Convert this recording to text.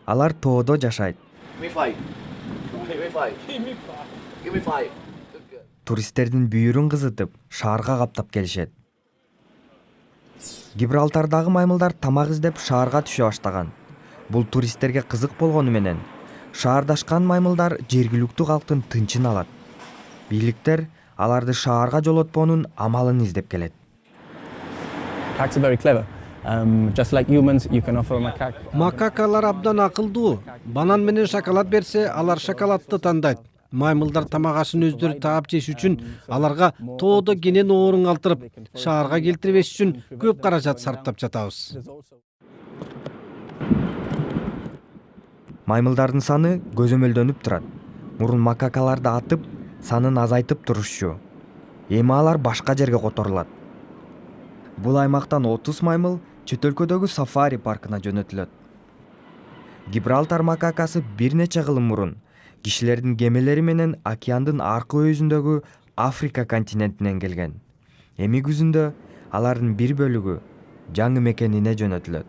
Алар тоодо жашайт. Give me five. Give me five. Give me five. Туристтердин бүйүрүн кызытып, шаарга каптап келишет. Гибралтардагы маймылдар тамак издеп шаарга түшө баштаган. Бул туристтерге кызык болгону менен шаардашкан маймылдар жергиликтүү калктын тынчын алат. Бийликтер аларды шаарга жолотпоонун амалын издеп келет. Macaques are very clever. Just like humans, you can offer a macaque. Макакалар абдан акылдуу. Банан менен шоколад берсе, алар шоколадты тандайт. Маймылдар тамак ашын өздөрү таап жеш үчүн аларга тоодо кенен оорун калтырып, шаарга келтирбеш үчүн көп каражат сарптап жатабыз. Маймылдардын саны көзөмөлдөнүп турат. Мурун макакаларды атып, санын азайтып турушчу. Эми алар башка жерге которулат. Бул аймактан 30 маймыл чет өлкөдөгү сафари паркына жөнөтүлөт. Гибралтар макакасы бир нече кылым мурун кишилердин кемелери менен океандын аркы өйүзүндөгү Африка континентинен келген. Эми күзүндө алардын бир бөлүгү жаңы мекенине жөнөтүлөт.